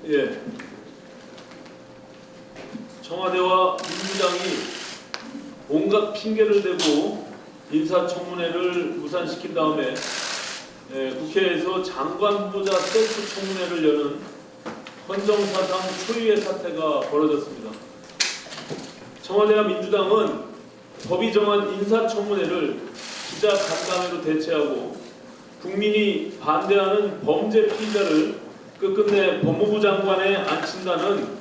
예. 청와대와 민주당이 온갖 핑계를 대고 인사청문회를 무산시킨 다음에 국회에서 장관 후보자 셀프 청문회를 여는 헌정사상 초유의 사태가 벌어졌습니다. 청와대와 민주당은 법이 정한 인사청문회를 기자 간담회로 대체하고 국민이 반대하는 범죄 피의자를 끝끝내 법무부 장관에 앉힌다는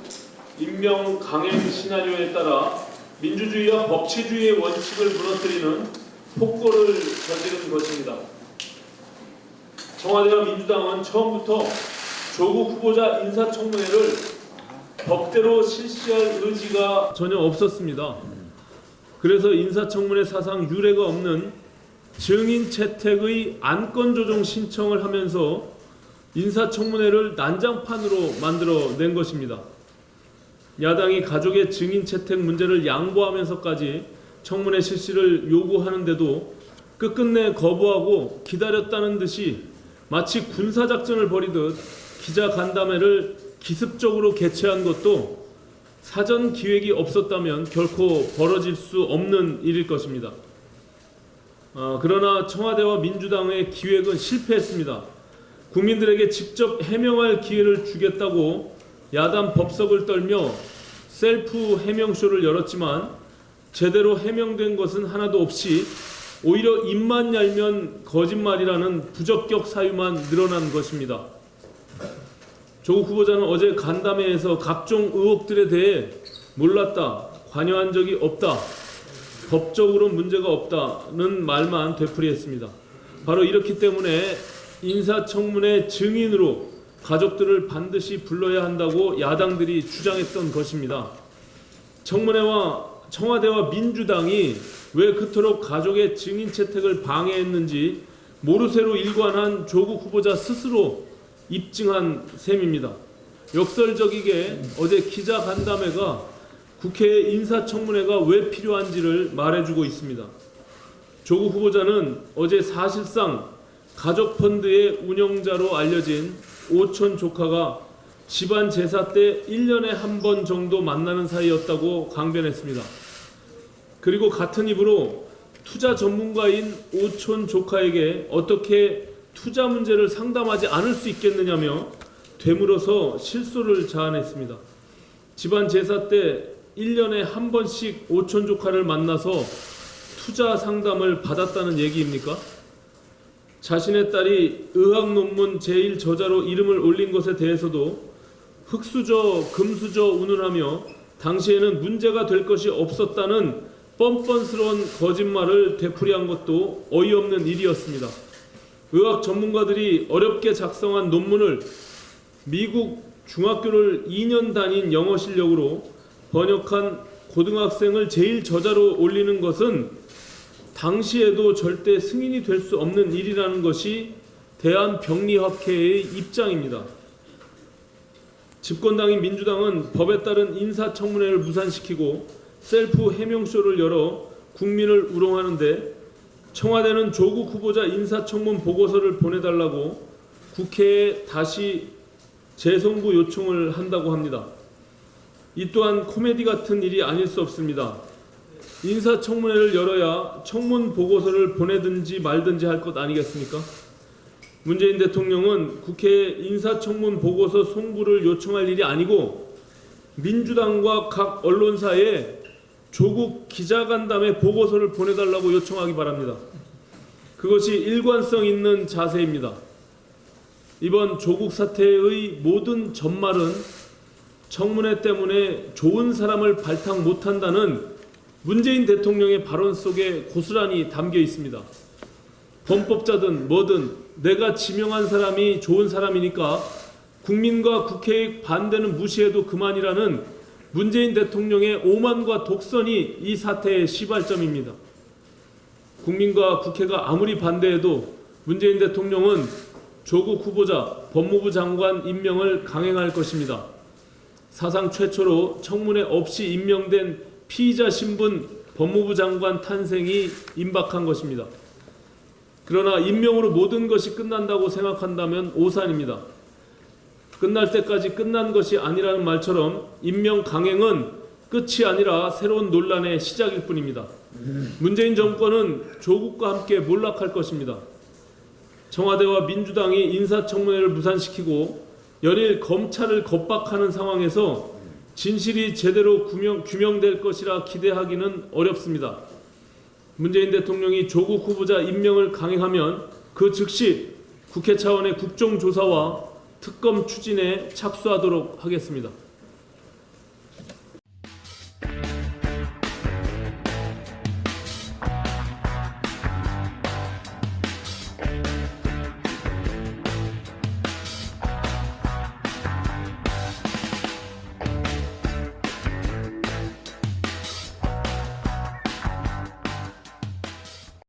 임명 강행 시나리오에 따라 민주주의와 법치주의의 원칙을 무너뜨리는 폭거를 저지른 것입니다. 청와대와 민주당은 처음부터 조국 후보자 인사청문회를 법대로 실시할 의지가 전혀 없었습니다. 그래서 인사청문회 사상 유례가 없는 증인 채택의 안건 조정 신청을 하면서 인사청문회를 난장판으로 만들어낸 것입니다. 야당이 가족의 증인 채택 문제를 양보하면서까지 청문회 실시를 요구하는데도 끝끝내 거부하고 기다렸다는 듯이 마치 군사작전을 벌이듯 기자간담회를 기습적으로 개최한 것도 사전 기획이 없었다면 결코 벌어질 수 없는 일일 것입니다. 그러나 청와대와 민주당의 기획은 실패했습니다. 국민들에게 직접 해명할 기회를 주겠다고 야단 법석을 떨며 셀프 해명쇼를 열었지만 제대로 해명된 것은 하나도 없이 오히려 입만 열면 거짓말이라는 부적격 사유만 늘어난 것입니다. 조국 후보자는 어제 간담회에서 각종 의혹들에 대해 몰랐다, 관여한 적이 없다, 법적으로 문제가 없다는 말만 되풀이했습니다. 바로 이렇기 때문에 인사청문회 증인으로 가족들을 반드시 불러야 한다고 야당들이 주장했던 것입니다. 청와대와 민주당이 왜 그토록 가족의 증인 채택을 방해했는지 모르쇠로 일관한 조국 후보자 스스로 입증한 셈입니다. 역설적이게 어제 기자간담회가 국회의 인사청문회가 왜 필요한지를 말해주고 있습니다. 조국 후보자는 어제 사실상 가족펀드의 운영자로 알려진 오촌 조카가 집안 제사 때 1년에 한 번 정도 만나는 사이였다고 강변했습니다. 그리고 같은 입으로 투자 전문가인 오촌 조카에게 어떻게 투자 문제를 상담하지 않을 수 있겠느냐며 되물어서 실소를 자아냈습니다. 집안 제사 때 1년에 한 번씩 오촌 조카를 만나서 투자 상담을 받았다는 얘기입니까? 자신의 딸이 의학 논문 제1저자로 이름을 올린 것에 대해서도 흑수저, 금수저 운운하며 당시에는 문제가 될 것이 없었다는 뻔뻔스러운 거짓말을 되풀이한 것도 어이없는 일이었습니다. 의학 전문가들이 어렵게 작성한 논문을 미국 중학교를 2년 다닌 영어 실력으로 번역한 고등학생을 제1저자로 올리는 것은 당시에도 절대 승인이 될 수 없는 일이라는 것이 대한병리학회의 입장입니다. 집권당인 민주당은 법에 따른 인사청문회를 무산시키고 셀프 해명쇼를 열어 국민을 우롱하는데 청와대는 조국 후보자 인사청문 보고서를 보내달라고 국회에 다시 재송부 요청을 한다고 합니다. 이 또한 코미디 같은 일이 아닐 수 없습니다. 인사청문회를 열어야 청문 보고서를 보내든지 말든지 할 것 아니겠습니까? 문재인 대통령은 국회에 인사청문 보고서 송부를 요청할 일이 아니고 민주당과 각 언론사에 조국 기자간담회 보고서를 보내달라고 요청하기 바랍니다. 그것이 일관성 있는 자세입니다. 이번 조국 사태의 모든 전말은 청문회 때문에 좋은 사람을 발탁 못한다는 문재인 대통령의 발언 속에 고스란히 담겨 있습니다. 범법자든 뭐든 내가 지명한 사람이 좋은 사람이니까 국민과 국회의 반대는 무시해도 그만이라는 문재인 대통령의 오만과 독선이 이 사태의 시발점입니다. 국민과 국회가 아무리 반대해도 문재인 대통령은 조국 후보자 법무부 장관 임명을 강행할 것입니다. 사상 최초로 청문회 없이 임명된 피의자 신분 법무부 장관 탄생이 임박한 것입니다. 그러나 임명으로 모든 것이 끝난다고 생각한다면 오산입니다. 끝날 때까지 끝난 것이 아니라는 말처럼 임명 강행은 끝이 아니라 새로운 논란의 시작일 뿐입니다. 문재인 정권은 조국과 함께 몰락할 것입니다. 청와대와 민주당이 인사청문회를 무산시키고 연일 검찰을 겁박하는 상황에서 진실이 제대로 규명될 것이라 기대하기는 어렵습니다. 문재인 대통령이 조국 후보자 임명을 강행하면 그 즉시 국회 차원의 국정조사와 특검 추진에 착수하도록 하겠습니다.